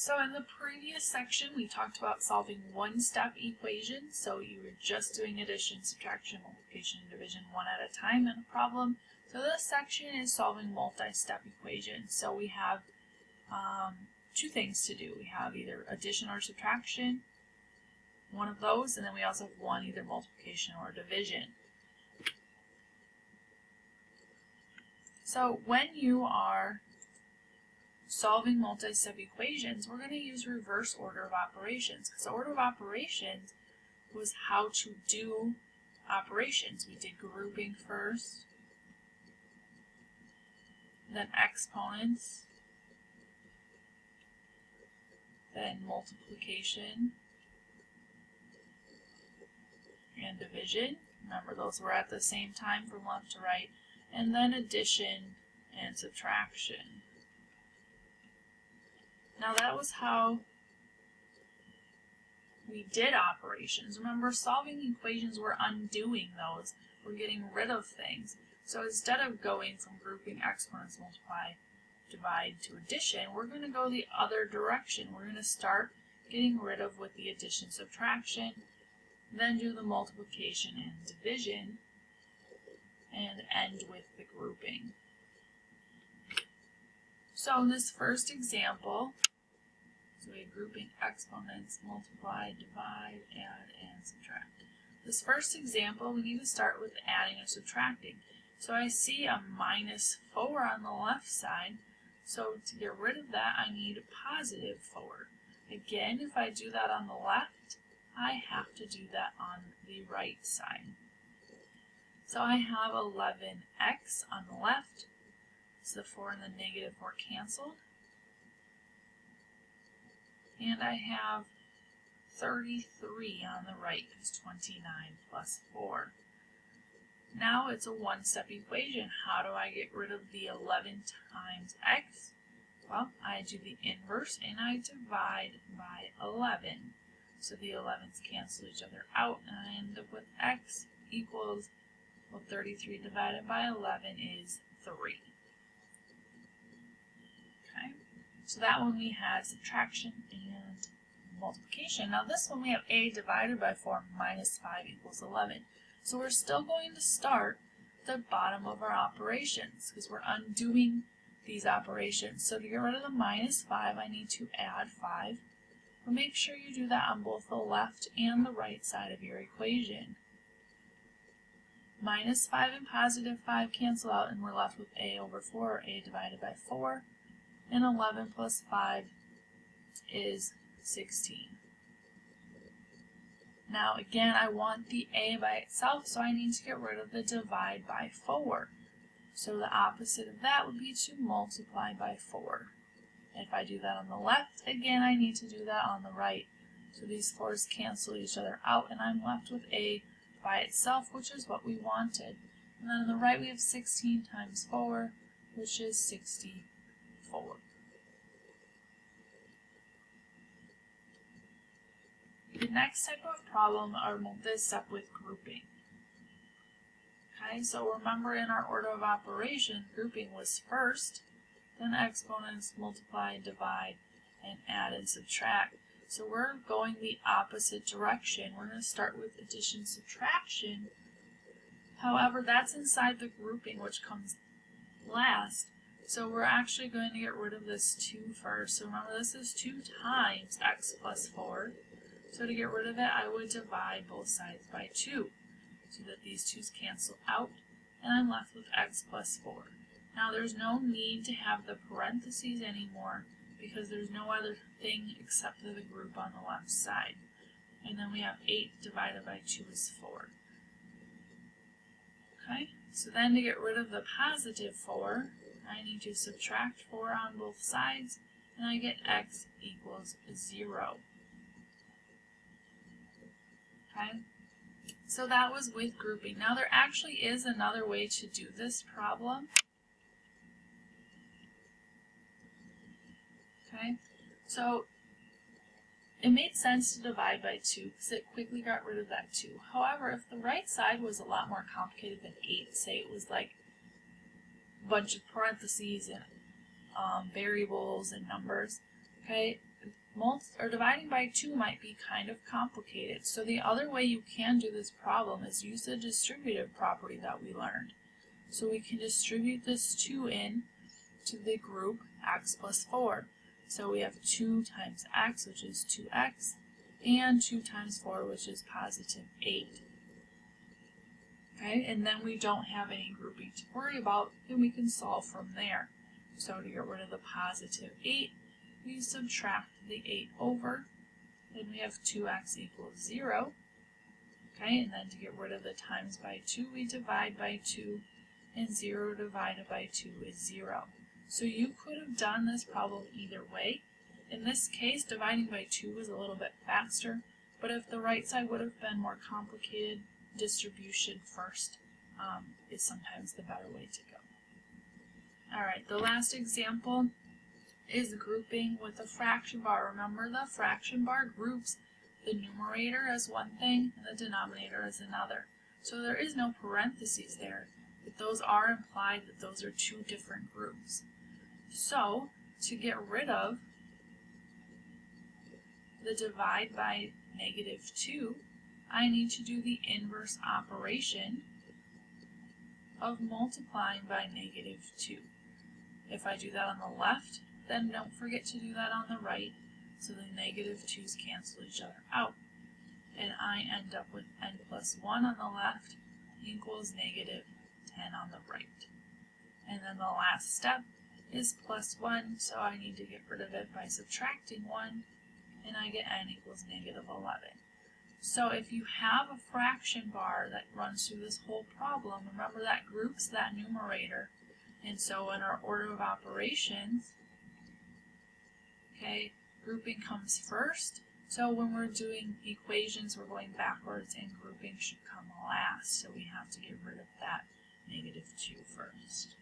So in the previous section, we talked about solving one-step equations. So you were just doing addition, subtraction, multiplication, and division one at a time in a problem. So this section is solving multi-step equations. So we have two things to do. We have either addition or subtraction, one of those, and then we also have one, either multiplication or division. So when you are solving multi-step equations, we're going to use reverse order of operations, because the order of operations was how to do operations. We did grouping first, then exponents, then multiplication and division. Remember, those were at the same time from left to right, and then addition and subtraction. Now that was how we did operations. Remember, solving equations, we're undoing those. We're getting rid of things. So instead of going from grouping, exponents, multiply, divide to addition, we're going to go the other direction. We're going to start getting rid of with the addition, subtraction, then do the multiplication and division, and end with the grouping. So in this first example, so we're grouping exponents, multiply, divide, add, and subtract. This first example, we need to start with adding and subtracting. So I see a minus 4 on the left side, so to get rid of that, I need a positive 4. Again, if I do that on the left, I have to do that on the right side. So I have 11x on the left, so the 4 and the negative 4 canceled. And I have 33 on the right, because 29 plus 4. Now it's a one-step equation. How do I get rid of the 11 times x? Well, I do the inverse and I divide by 11. So the 11's cancel each other out, and I end up with x equals, well, 33 divided by 11 is 3. Okay, so that one we had subtraction and multiplication. Now this one we have a divided by 4 minus 5 equals 11. So we're still going to start at the bottom of our operations, because we're undoing these operations. So to get rid of the minus 5, I need to add 5. But make sure you do that on both the left and the right side of your equation. Minus 5 and positive 5 cancel out, and we're left with a over 4, or a divided by 4. And 11 plus 5 is 16. Now again, I want the a by itself, so I need to get rid of the divide by 4. So the opposite of that would be to multiply by 4. If I do that on the left, again, I need to do that on the right. So these 4's cancel each other out, and I'm left with a by itself, which is what we wanted. And then on the right, we have 16 times 4, which is 64. The next type of problem are multi-step with grouping. Okay, so remember, in our order of operations, grouping was first, then exponents, multiply, divide, and add and subtract. So we're going the opposite direction. We're going to start with addition, subtraction. However, that's inside the grouping, which comes last. So we're actually going to get rid of this 2 first. So remember, this is 2 times x plus 4. So to get rid of it, I would divide both sides by 2, so that these 2's cancel out, and I'm left with x plus 4. Now there's no need to have the parentheses anymore, because there's no other thing except for the group on the left side. And then we have 8 divided by 2 is 4. Okay, so then to get rid of the positive 4, I need to subtract 4 on both sides, and I get x equals 0. Okay, so that was with grouping. Now there actually is another way to do this problem. Okay, so it made sense to divide by 2 because it quickly got rid of that 2. However, if the right side was a lot more complicated than 8, say it was like a bunch of parentheses and variables and numbers, okay, dividing by 2 might be kind of complicated. So the other way you can do this problem is use the distributive property that we learned. So we can distribute this 2 in to the group x plus 4. So we have 2 times x, which is 2x, and 2 times 4, which is positive 8. Okay, and then we don't have any grouping to worry about, and we can solve from there. So to get rid of the positive 8, we subtract the 8 over, then we have 2x equals 0. Okay, and then to get rid of the times by 2, we divide by 2, and 0 divided by 2 is 0. So you could have done this problem either way. In this case, dividing by 2 was a little bit faster, but if the right side would have been more complicated, distribution first is sometimes the better way to go. Alright, the last example is grouping with a fraction bar. Remember, the fraction bar groups the numerator as one thing and the denominator as another. So there is no parentheses there, but those are implied that those are 2 different groups. So to get rid of the divide by -2, I need to do the inverse operation of multiplying by -2. If I do that on the left, then don't forget to do that on the right, so the -2's cancel each other out. And I end up with n plus 1 on the left equals -10 on the right. And then the last step is plus 1, so I need to get rid of it by subtracting 1, and I get n equals -11. So if you have a fraction bar that runs through this whole problem, remember that groups that numerator. And so in our order of operations, okay, grouping comes first. So when we're doing equations, we're going backwards, and grouping should come last. So we have to get rid of that -2 first.